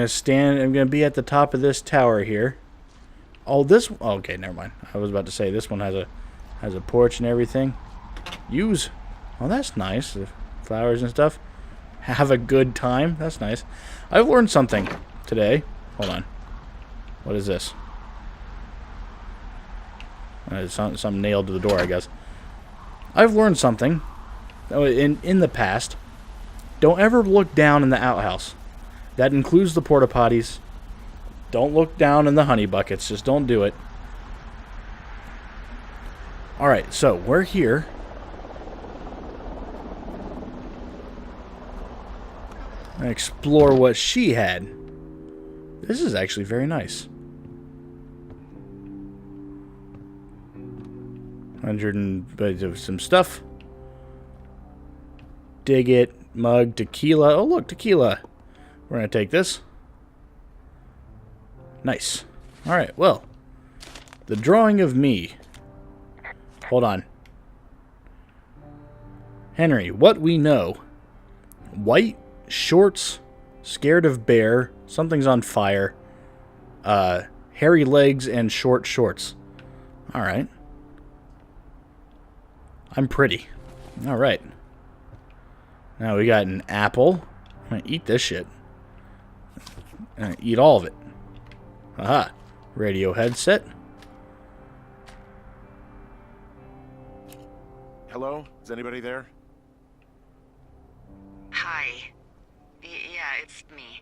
I'm gonna be at the top of this tower here. Oh, this. Oh, okay, never mind. I was about to say this one has a porch and everything. Use. Oh, that's nice. The flowers and stuff. Have a good time. That's nice. I've learned something today. Hold on. What is this? Something nailed to the door, I guess. I've learned something. In the past. Don't ever look down in the outhouse. That includes the porta potties. Don't look down in the honey buckets. Just don't do it. Alright, so we're here. And explore what she had. This is actually very nice. 100 and some stuff. Dig it. Mug. Tequila. Oh, look. Tequila. We're going to take this. Nice. Alright, well. The drawing of me. Hold on. Henry, what we know. White shorts. Scared of bear. Something's on fire. Hairy legs and short shorts. Alright. I'm pretty. Alright. Now we got an apple. I'm gonna eat this shit. I'm gonna eat all of it. Aha. Radio headset. Hello? Is anybody there? Hi. Yeah, it's me.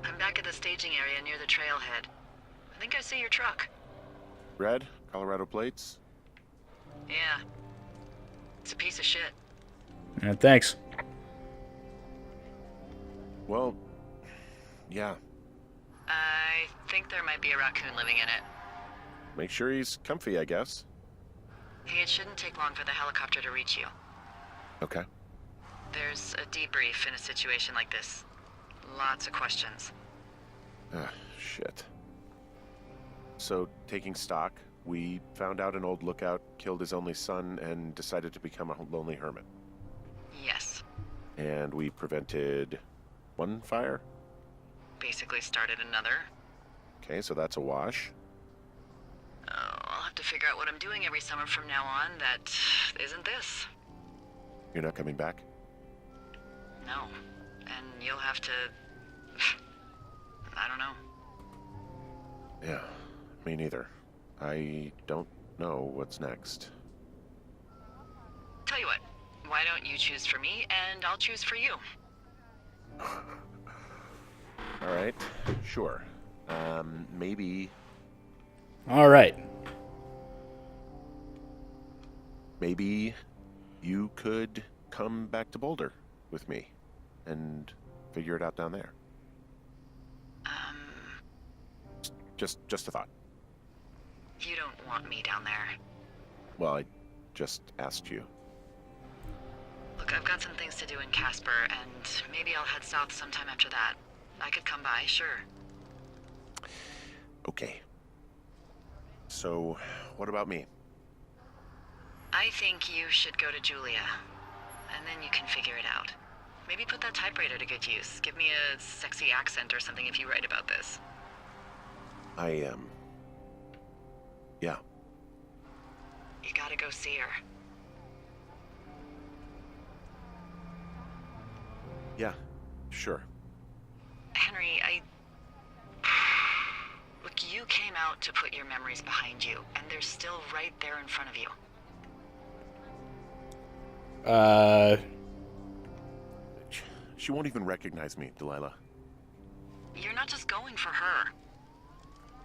I'm back at the staging area near the trailhead. I think I see your truck. Red? Colorado plates? Yeah. It's a piece of shit. Thanks. Well, yeah. I think there might be a raccoon living in it. Make sure he's comfy, I guess. Hey, it shouldn't take long for the helicopter to reach you. Okay. There's a debrief in a situation like this. Lots of questions. Ah, shit. So, taking stock, we found out an old lookout killed his only son and decided to become a lonely hermit. Yes. And we prevented one fire? Basically started another. Okay, so that's a wash. Oh, I'll have to figure out what I'm doing every summer from now on that isn't this. You're not coming back? No. And you'll have to... I don't know. Yeah, me neither. I don't know what's next. Tell you what, why don't you choose for me and I'll choose for you? All right, sure. Maybe Alright. you could come back to Boulder with me and figure it out down there. Just a thought. You don't want me down there. Well, I just asked you. Look, I've got some things to do in Casper, and maybe I'll head south sometime after that. I could come by, sure. Okay. So, what about me? I think you should go to Julia, and then you can figure it out. Maybe put that typewriter to good use. Give me a sexy accent or something if you write about this. Yeah. You gotta go see her. Yeah, sure. Henry, Look, you came out to put your memories behind you, and they're still right there in front of you. She won't even recognize me, Delilah. You're not just going for her.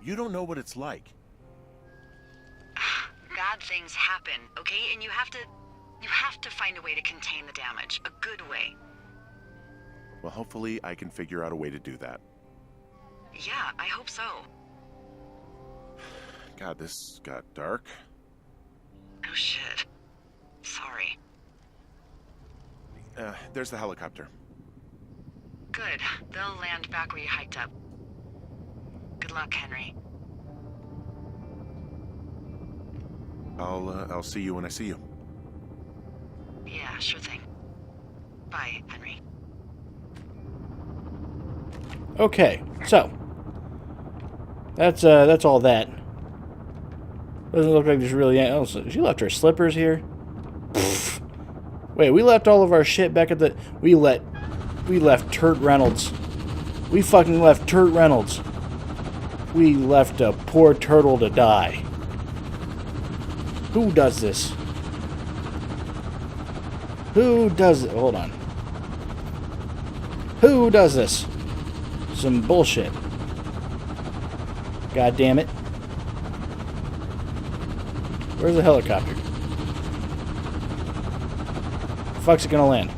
You don't know what it's like. Bad things happen, okay? And you have to find a way to contain the damage. A good way. Well, hopefully I can figure out a way to do that. Yeah, I hope so. God, this got dark. Oh shit. Sorry. There's the helicopter. Good. They'll land back where you hiked up. Good luck, Henry. I'll see you when I see you. Yeah, sure thing. Bye, Henry. Okay, so that's all that. Doesn't look like there's really anything else. She left her slippers here. Pfft. Wait, we left all of our shit back at the... We left Turt Reynolds. We fucking left Turt Reynolds. We left a poor turtle to die. Who does this? Who does it? Hold on. Who does this? Some bullshit. God damn it. Where's the helicopter? The fuck's it gonna land?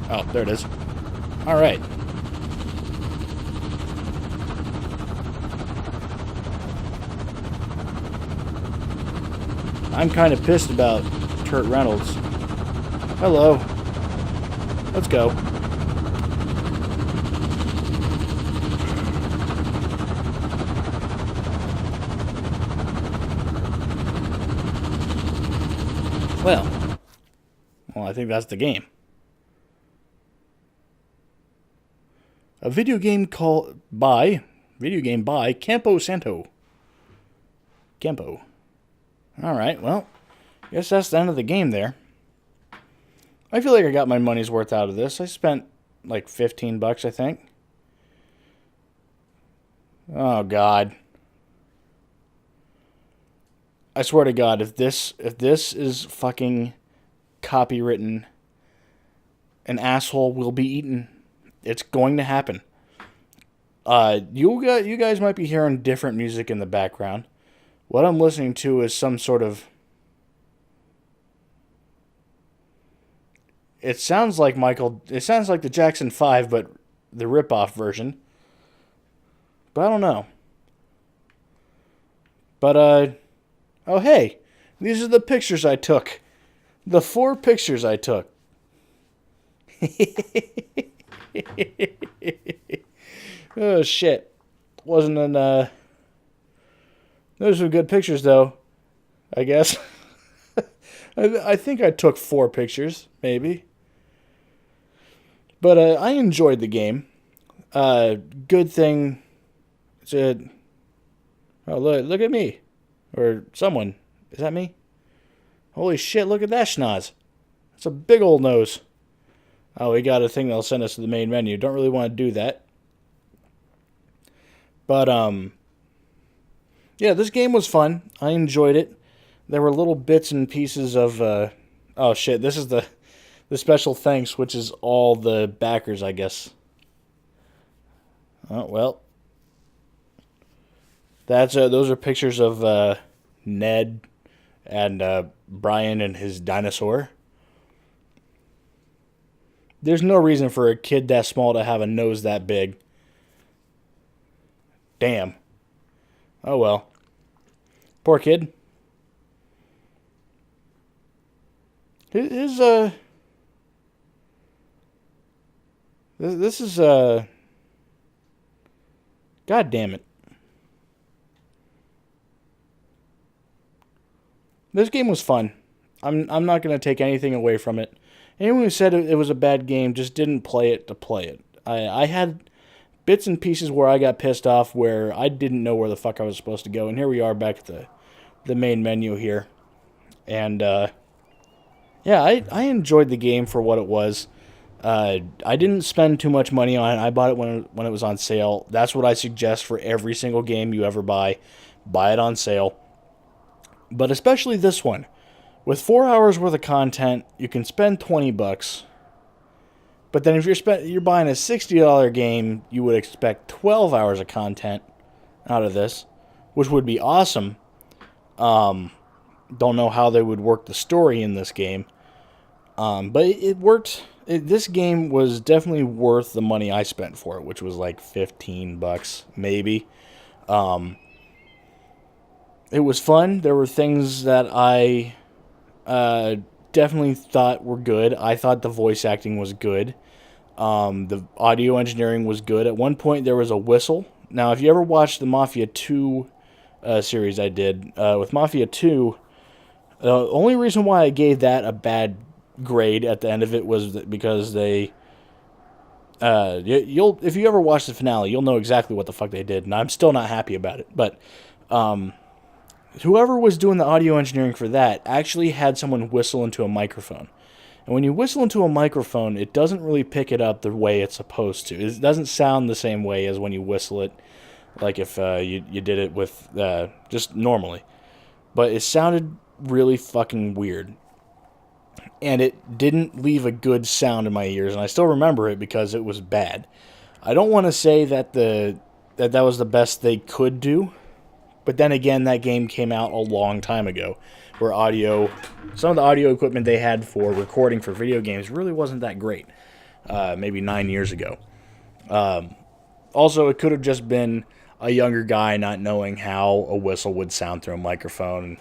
Oh, there it is. Alright. I'm kind of pissed about Turt Reynolds. Hello. Let's go. Well, I think that's the game. A video game by Campo Santo. Campo. Alright, well, I guess that's the end of the game there. I feel like I got my money's worth out of this. I spent like $15, I think. Oh, God. I swear to God, if this is fucking copywritten, an asshole will be eaten. It's going to happen. You guys might be hearing different music in the background. What I'm listening to is some sort of... It sounds like the Jackson 5, but the rip-off version. But I don't know. But, oh, hey. These are the pictures I took. The 4 pictures I took. Oh, shit. Wasn't an, Those were good pictures, though. I guess. I think I took 4 pictures, maybe. But I enjoyed the game. Good thing. Oh, look at me. Or someone. Is that me? Holy shit, look at that schnoz. That's a big old nose. Oh, we got a thing that'll send us to the main menu. Don't really want to do that. But, yeah, this game was fun. I enjoyed it. There were little bits and pieces of, oh shit, this is the special thanks, which is all the backers, I guess. Oh, well. Those are pictures of, Ned and, Brian and his dinosaur. There's no reason for a kid that small to have a nose that big. Damn. Oh well. Poor kid. This is God damn it. This game was fun. I'm not going to take anything away from it. Anyone who said it was a bad game just didn't play it to play it. I had bits and pieces where I got pissed off where I didn't know where the fuck I was supposed to go. And here we are back at the main menu here. And, yeah, I enjoyed the game for what it was. I didn't spend too much money on it. I bought it when it was on sale. That's what I suggest for every single game you ever buy. Buy it on sale. But especially this one. With 4 hours worth of content, you can spend $20. But then if you're buying a $60 game, you would expect 12 hours of content out of this, which would be awesome. Don't know how they would work the story in this game. But it worked. This game was definitely worth the money I spent for it, which was like $15, maybe. It was fun. There were things that I definitely thought were good. I thought the voice acting was good. The audio engineering was good. At one point, there was a whistle. Now, if you ever watched the Mafia 2 series I did, with Mafia 2, the only reason why I gave that a bad grade at the end of it was because they You'll if you ever watch the finale, you'll know exactly what the fuck they did, and I'm still not happy about it. But whoever was doing the audio engineering for that actually had someone whistle into a microphone. And when you whistle into a microphone, it doesn't really pick it up the way it's supposed to. It doesn't sound the same way as when you whistle it, like if you did it with just normally. But it sounded really fucking weird. And it didn't leave a good sound in my ears, and I still remember it because it was bad. I don't want to say that that was the best they could do, but then again, that game came out a long time ago, where some of the audio equipment they had for recording for video games really wasn't that great. Maybe 9 years ago. Also, it could have just been a younger guy not knowing how a whistle would sound through a microphone, and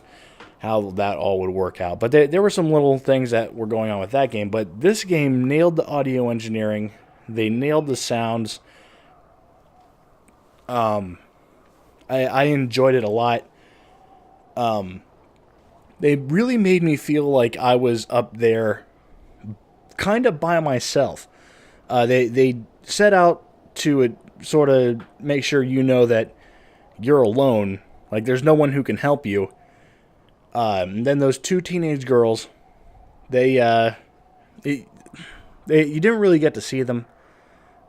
how that all would work out. But there were some little things that were going on with that game. But this game nailed the audio engineering. They nailed the sounds. I enjoyed it a lot. They really made me feel like I was up there kind of by myself. They set out to sort of make sure you know that you're alone. Like, there's no one who can help you. And then those two teenage girls, you didn't really get to see them.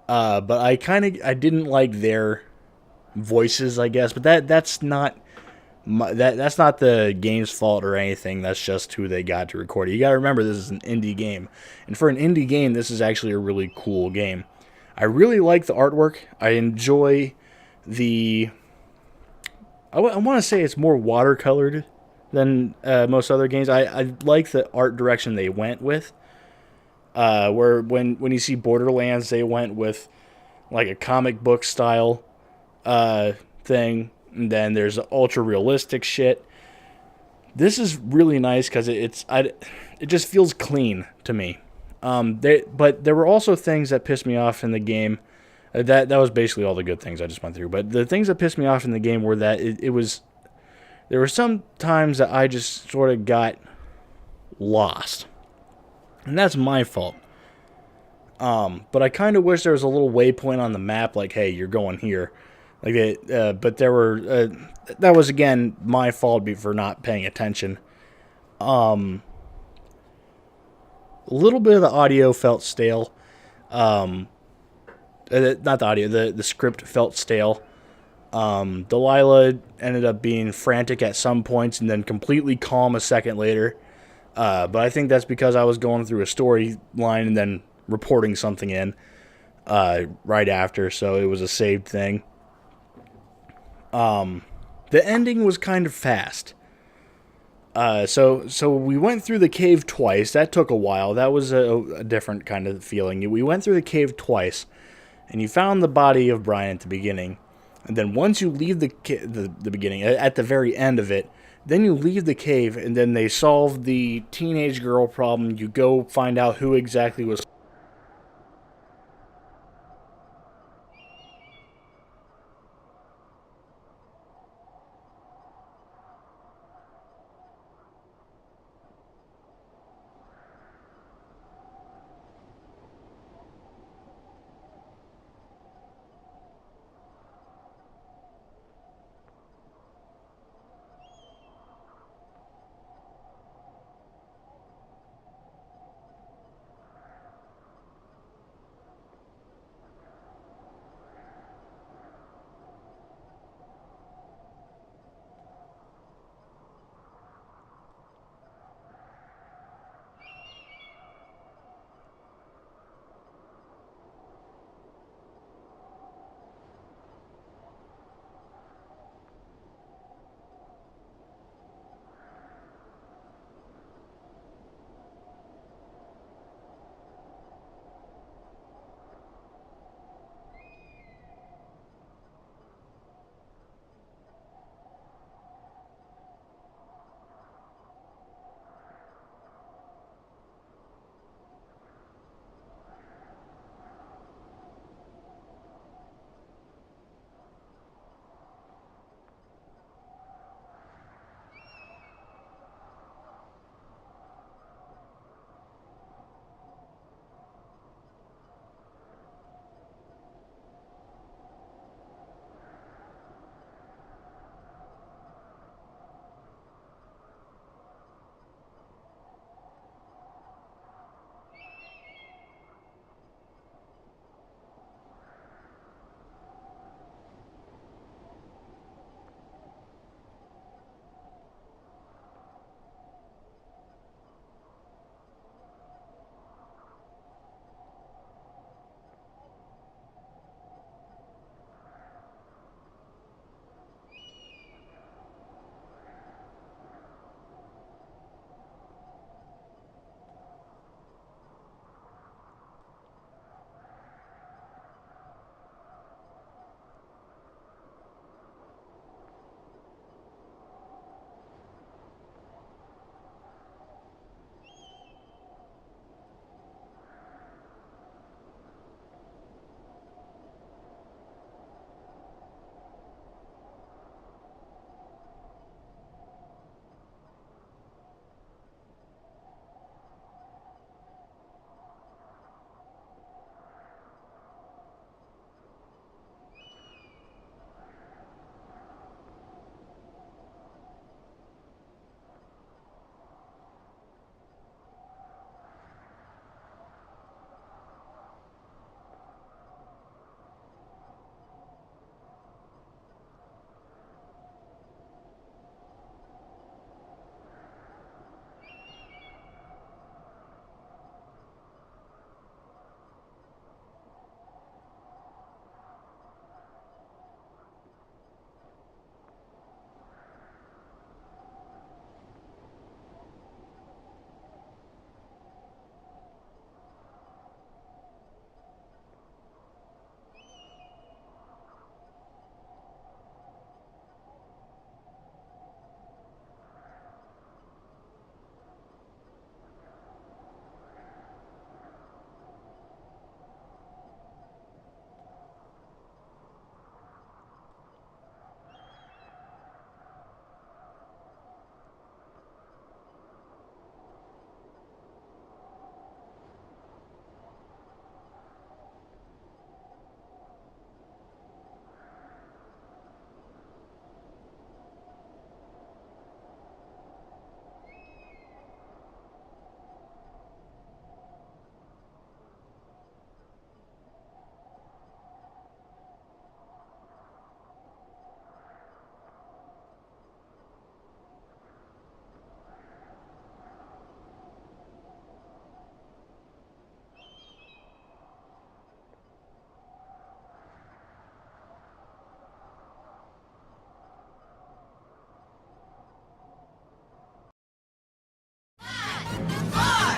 But I didn't like their voices, I guess. But that's not that's not the game's fault or anything. That's just who they got to record it. You got to remember, this is an indie game, and for an indie game, this is actually a really cool game. I really like the artwork. I enjoy the. I want to say it's more watercolored than most other games. I like the art direction they went with. Where when you see Borderlands, they went with like a comic book style thing. And then there's ultra realistic shit. This is really nice because it just feels clean to me. But there were also things that pissed me off in the game. That was basically all the good things I just went through. But the things that pissed me off in the game were that there were some times that I just sort of got lost. And that's my fault. But I kind of wish there was a little waypoint on the map, like, hey, you're going here. But there were, that was again my fault for not paying attention. A little bit of the audio felt stale. Not the audio, the script felt stale. Delilah ended up being frantic at some points and then completely calm a second later. But I think that's because I was going through a storyline and then reporting something in right after, so it was a saved thing. The ending was kind of fast. So we went through the cave twice. That took a while. That was a different kind of feeling. We went through the cave twice, and you found the body of Brian at the beginning. And then once you leave the beginning, at the very end of it, then you leave the cave, and then they solve the teenage girl problem. You go find out who exactly was.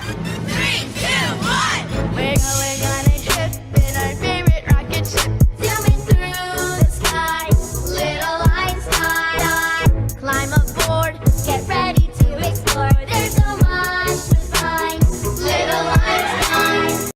that.